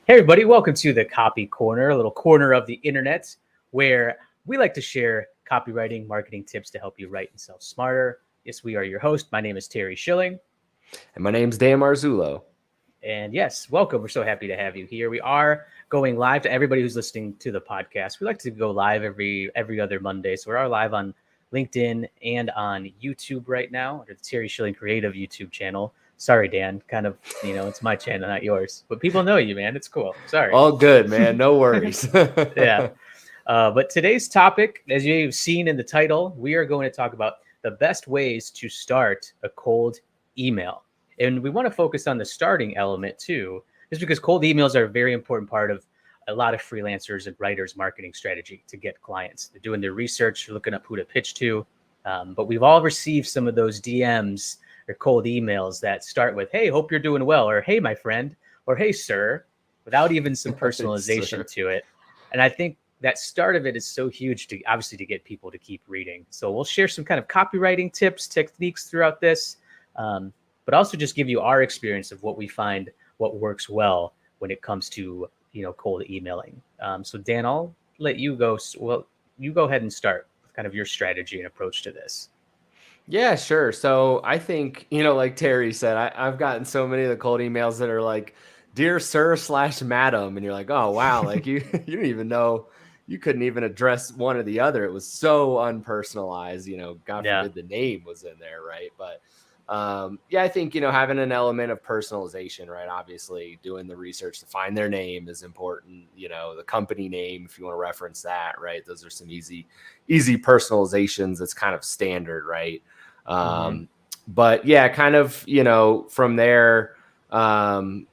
Hey, everybody, welcome to the Copy Corner, a little corner of the internet where we like to share copywriting marketing tips to help you write and sell smarter. Yes, we are your host. My name is Terry Schilling. And my name's Dan Marzullo. And yes, welcome. We're so happy to have you here. We are going live to everybody who's listening to the podcast. We like to go live every other Monday. So we are live on LinkedIn and on YouTube right now under the Terry Schilling Creative YouTube channel. Sorry, Dan. Kind of, it's my channel, not yours. But people know you, man. It's cool. Sorry. All good, man. No worries. Yeah. But today's topic, as you've seen in the title, we are going to talk about the best ways to start a cold email. And we want to focus on the starting element too, just because cold emails are a very important part of a lot of freelancers and writers' marketing strategy to get clients. They're doing their research, looking up who to pitch to. But we've all received some of those DMs or cold emails that start with, "Hey, hope you're doing well," or "Hey, my friend," or "Hey, sir," without even some personalization to it. And I think that start of it is so huge to obviously to get people to keep reading. So we'll share some kind of copywriting tips, techniques throughout this, but also just give you our experience of what we find, what works well when it comes to cold emailing. So Dan, I'll let you go. Well, you go ahead and start with kind of your strategy and approach to this. Yeah, sure. So I think, like Terry said, I've gotten so many of the cold emails that are like, "Dear Sir / Madam," and you're like, "Oh wow," like you you didn't even know, you couldn't even address one or the other. It was so unpersonalized. God Yeah. forbid the name was in there, right? But yeah, I think having an element of personalization, right? Obviously, doing the research to find their name is important. The company name, if you want to reference that, right? Those are some easy personalizations. That's kind of standard, right? Mm-hmm. But yeah, kind of, from there, why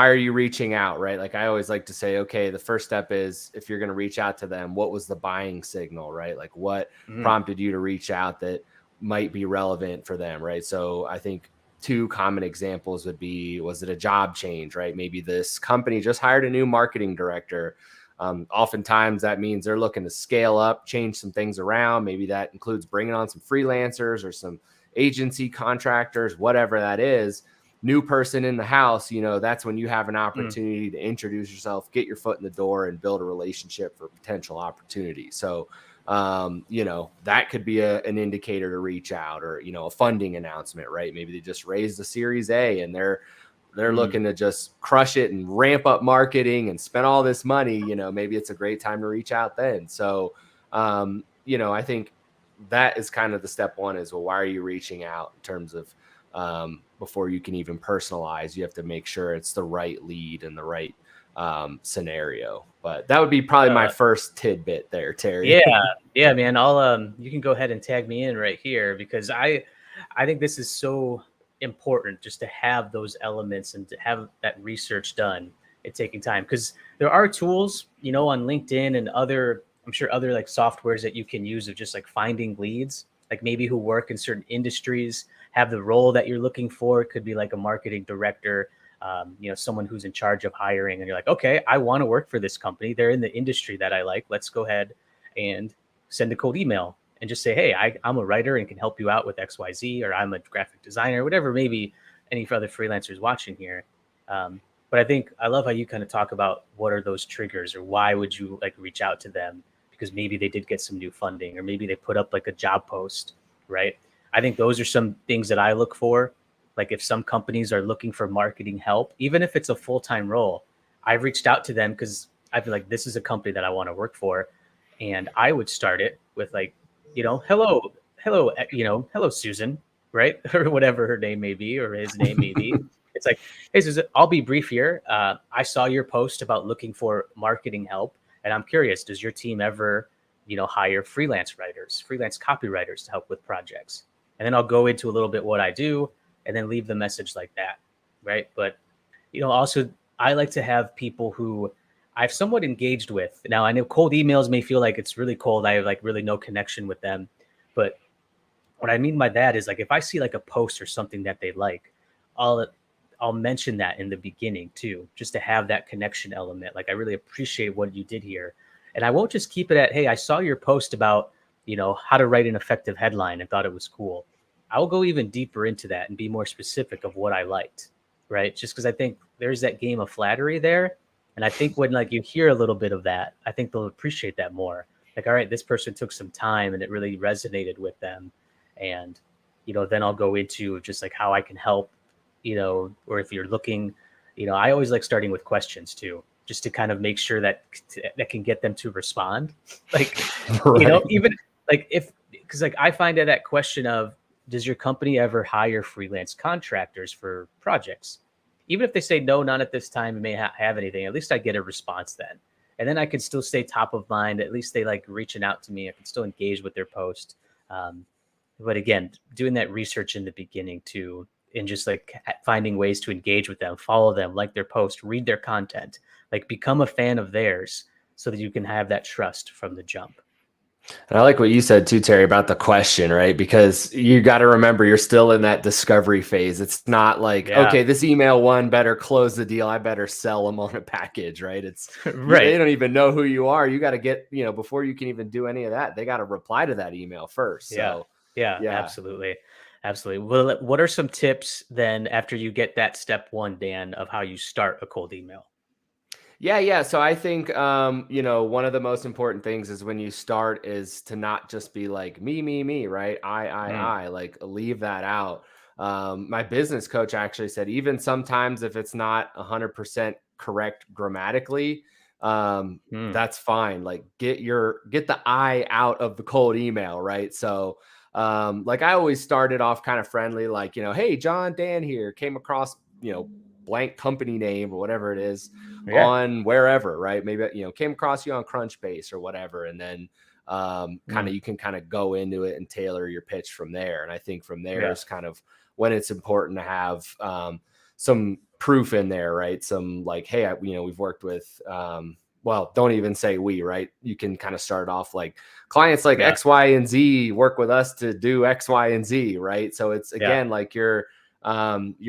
are you reaching out, right? Like I always like to say, okay, the first step is, if you're going to reach out to them, what was the buying signal, right? Like what Mm-hmm. prompted you to reach out that might be relevant for them, right? So I think two common examples would be, was it a job change, right? Maybe this company just hired a new marketing director. Oftentimes that means they're looking to scale up, change some things around. Maybe that includes bringing on some freelancers or some agency contractors, whatever that is. New person in the house, that's when you have an opportunity to introduce yourself, get your foot in the door, and build a relationship for potential opportunity. So, that could be an indicator to reach out, or, a funding announcement, right? Maybe they just raised a Series A and they're Mm-hmm. looking to just crush it and ramp up marketing and spend all this money. Maybe it's a great time to reach out then. So, I think that is kind of the step one is, well, why are you reaching out? In terms of, before you can even personalize, you have to make sure it's the right lead and the right scenario. But that would be probably my first tidbit there, Terry. Yeah, man. I'll you can go ahead and tag me in right here because I think this is so important just to have those elements and to have that research done and taking time because there are tools, on LinkedIn and other, I'm sure other like softwares that you can use of just like finding leads, like maybe who work in certain industries, have the role that you're looking for. It could be like a marketing director, someone who's in charge of hiring, and you're like, okay, I want to work for this company. They're in the industry that I like. Let's go ahead and send a cold email and just say, hey, I'm a writer and can help you out with XYZ, or I'm a graphic designer, whatever, maybe any other freelancers watching here. But I think I love how you kind of talk about what are those triggers, or why would you like reach out to them? Because maybe they did get some new funding, or maybe they put up like a job post, right? I think those are some things that I look for. Like if some companies are looking for marketing help, even if it's a full-time role, I've reached out to them because I feel like this is a company that I want to work for. And I would start it with like, hello, hello, Susan, right? Or whatever her name may be, or his name may be. It's like, hey, Susan, I'll be brief here. I saw your post about looking for marketing help, and I'm curious, does your team ever, hire freelance writers, freelance copywriters to help with projects? And then I'll go into a little bit what I do, and then leave the message like that, right? But also I like to have people who I've somewhat engaged with. Now I know cold emails may feel like it's really cold. I have like really no connection with them, but what I mean by that is like if I see like a post or something that they like, I'll I'll mention that in the beginning too, just to have that connection element. Like I really appreciate what you did here, and I won't just keep it at, hey, I saw your post about how to write an effective headline and thought it was cool. I will go even deeper into that and be more specific of what I liked, right? Just because I think there's that game of flattery there. And I think when like you hear a little bit of that, I think they'll appreciate that more. Like, all right, this person took some time and it really resonated with them. And, then I'll go into just like how I can help, or if you're looking, I always like starting with questions too, just to kind of make sure that can get them to respond. Like, Right. even like because like I find that question of, does your company ever hire freelance contractors for projects? Even if they say no, not at this time, and may have anything, at least I get a response then. And then I can still stay top of mind. At least they like reaching out to me. I can still engage with their post. Um, but again, doing that research in the beginning too, and just like finding ways to engage with them, follow them, like their post, read their content, like become a fan of theirs so that you can have that trust from the jump. And I like what you said too, Terry, about the question, right? Because you got to remember you're still in that discovery phase. It's not like, Yeah. okay, this email one better close the deal. I better sell them on a package, right? They Right. don't even know who you are. You got to get, before you can even do any of that, they got to reply to that email first. Yeah. So, Yeah, yeah. absolutely. Absolutely. Well, what are some tips then after you get that step one, Dan, of how you start a cold email? Yeah, yeah. So I think one of the most important things is when you start is to not just be like me, right? Mm, like leave that out. My business coach actually said even sometimes if it's not 100% correct grammatically, mm, that's fine. Like get the I out of the cold email, right? So like I always started off kind of friendly, like, hey, John, Dan here, came across, blank company name or whatever it is yeah. on wherever, right? Maybe, came across you on Crunchbase or whatever. And then kind Mm, of, you can kind of go into it and tailor your pitch from there. And I think from there yeah. is kind of when it's important to have some proof in there, right? Some like, hey, we've worked with, well, don't even say we, right? You can kind of start off like clients like Yeah. X, Y, and Z work with us to do X, Y, and Z, right? So it's Yeah. again like you're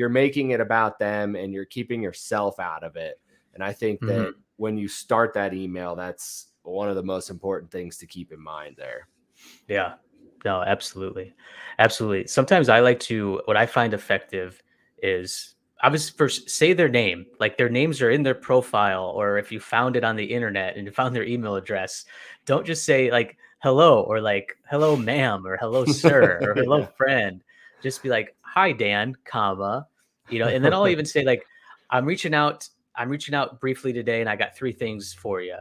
making it about them and you're keeping yourself out of it. And I think that Hmm. when you start that email, that's one of the most important things to keep in mind there. Yeah. No, absolutely. Absolutely. Sometimes what I find effective is obviously first say their name, like their names are in their profile, or if you found it on the internet and you found their email address, don't just say like hello or like hello ma'am or hello sir or hello Yeah. friend. Just be like, hi Dan, comma, and then I'll even say like, I'm reaching out briefly today and I got three things for you,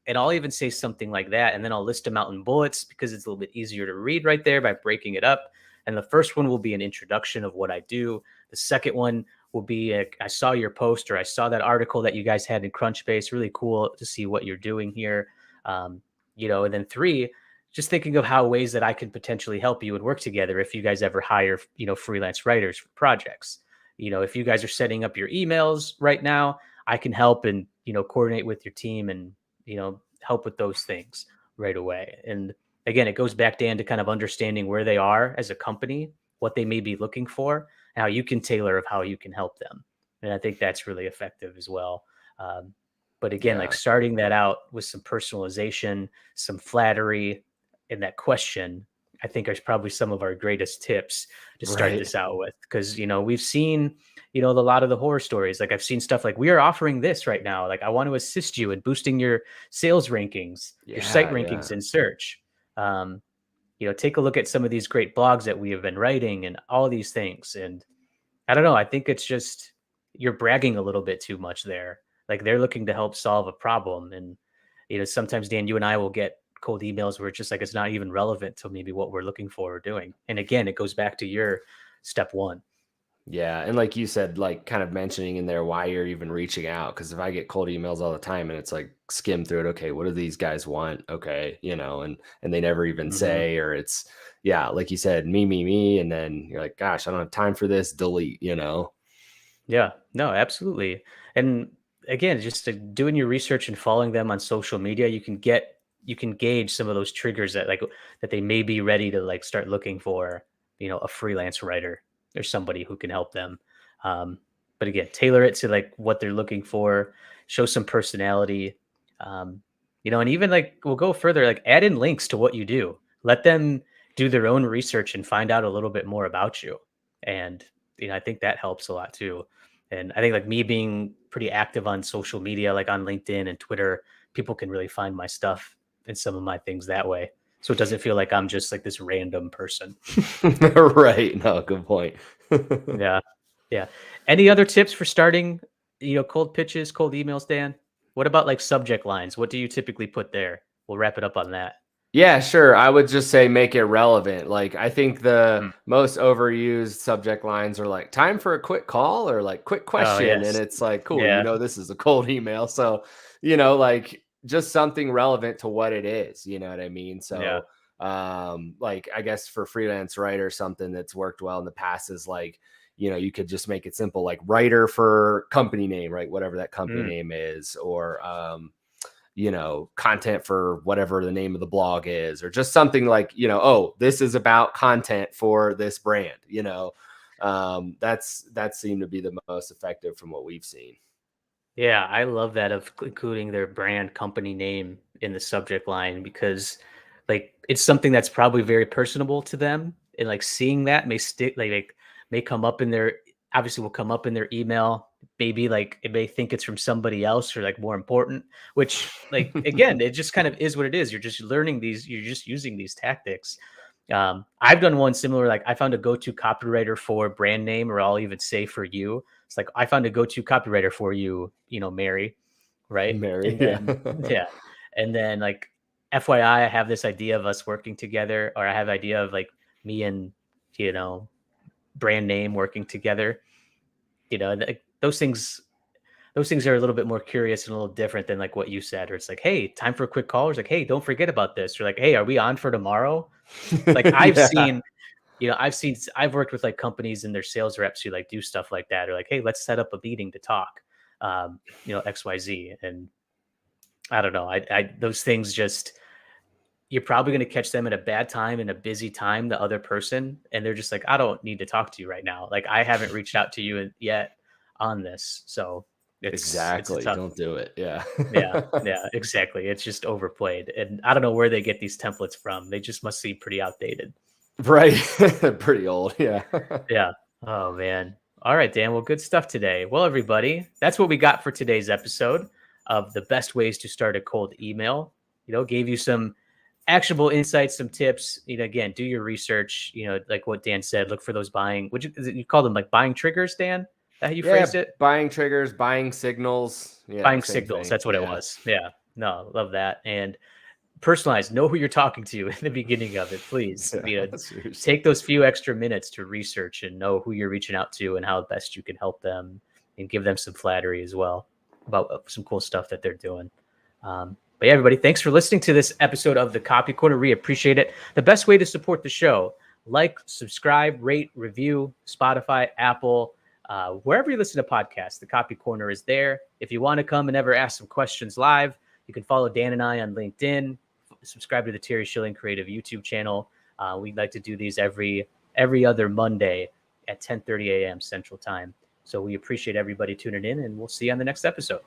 and I'll even say something like that, and then I'll list them out in bullets because it's a little bit easier to read right there by breaking it up. And the first one will be an introduction of what I do. The second one will be I saw your post or I saw that article that you guys had in Crunchbase. Really cool to see what you're doing here. Um, and then three, just thinking of how ways that I could potentially help you and work together if you guys ever hire, freelance writers for projects. If you guys are setting up your emails right now, I can help and, coordinate with your team and, help with those things right away. And again, it goes back, Dan, to kind of understanding where they are as a company, what they may be looking for, and how you can tailor of how you can help them. And I think that's really effective as well. Um, but again, like Yeah. starting that out with some personalization, some flattery, and that question, I think are probably some of our greatest tips to start Right. this out with. Because, we've seen, a lot of the horror stories. Like I've seen stuff like, we are offering this right now. Like I want to assist you in boosting your sales rankings, your site Yeah. rankings Yeah. in search. Um, take a look at some of these great blogs that we have been writing and all these things. And I don't know, I think it's just you're bragging a little bit too much there. Like they're looking to help solve a problem. And, sometimes Dan, you and I will get cold emails where it's just like it's not even relevant to maybe what we're looking for or doing. And again, it goes back to your step one. Yeah. And like you said, like kind of mentioning in there why you're even reaching out. Cause if I get cold emails all the time and it's like skim through it, okay, what do these guys want? Okay, and they never even Hmm. say, or it's yeah, like you said, me, and then you're like, gosh, I don't have time for this, delete. Yeah, no, absolutely. And again, just doing your research and following them on social media, you can gauge some of those triggers that they may be ready to like start looking for, a freelance writer or somebody who can help them. Um, but again, tailor it to like what they're looking for, show some personality, um, and even like we'll go further, like add in links to what you do. Let them do their own research and find out a little bit more about you. And I think that helps a lot too. And I think like me being pretty active on social media, like on LinkedIn and Twitter, people can really find my stuff and some of my things that way. So it doesn't feel like I'm just like this random person. Right. No, good point. Yeah. Yeah. Any other tips for starting, cold pitches, cold emails, Dan? What about like subject lines? What do you typically put there? We'll wrap it up on that. Yeah, sure. I would just say make it relevant. Like, I think the Mm. most overused subject lines are like time for a quick call or like quick Oh, question. And yes. it's like, cool, Yeah. this is a cold email. So, like just something relevant to what it is. You know what I mean? Yeah. So, like, I guess for freelance writer, something that's worked well in the past is like, you could just make it simple, like writer for company name, right? Whatever that company Mm. name is, or, content for whatever the name of the blog is, or just something like, oh, this is about content for this brand, that seemed to be the most effective from what we've seen. Yeah, I love that of including their brand company name in the subject line because like it's something that's probably very personable to them and like seeing that may stick like may come up in their obviously will come up in their email. Maybe like it may think it's from somebody else or like more important, which like again, it just kind of is what it is. You're just learning these, you're just using these tactics. I've done one similar, like I found a go-to copywriter for brand name, or I'll even say for you. It's like I found a go-to copywriter for you, Mary, right? Mary, And yeah. then yeah, and then like FYI, I have this idea of us working together, or I have idea of like me and you know brand name working together. Those things. Those things are a little bit more curious and a little different than like what you said, or it's like, hey, time for a quick call. Or it's like, hey, don't forget about this. Or like, hey, are we on for tomorrow? Like Yeah. I've worked with like companies and their sales reps who like do stuff like that, or like, hey, let's set up a meeting to talk, XYZ. And I don't know, those things just, you're probably going to catch them at a bad time and a busy time, the other person, and they're just like, I don't need to talk to you right now. Like I haven't reached out to you yet on this, so it's a Exactly, tough. don't do it. Yeah. Yeah, yeah, exactly. It's just overplayed, and I don't know where they get these templates from. They just must seem pretty outdated. Right. Pretty old, yeah. Yeah. Oh man. All right, Dan. Well, good stuff today. Well, everybody, that's what we got for today's episode of the best ways to start a cold email. Gave you some actionable insights, some tips. Again, do your research. Like what Dan said, look for those buying. You call them like buying triggers, Dan? That how you phrased Yeah, it? buying triggers, buying signals, Buying same signals. thing, That's what it yeah. was. Yeah. No, love that. And personalize, know who you're talking to in the beginning of it, please. Yeah, seriously. Take those few extra minutes to research and know who you're reaching out to and how best you can help them, and give them some flattery as well about some cool stuff that they're doing. But yeah, everybody, thanks for listening to this episode of the Copy Corner. We appreciate it. The best way to support the show, like, subscribe, rate, review, Spotify, Apple, wherever you listen to podcasts, the Copy Corner is there. If you want to come and ever ask some questions live, you can follow Dan and I on LinkedIn, subscribe to the Terry Schilling Creative YouTube channel. We'd like to do these every other Monday at 10:30 a.m. Central Time. So we appreciate everybody tuning in, and we'll see you on the next episode.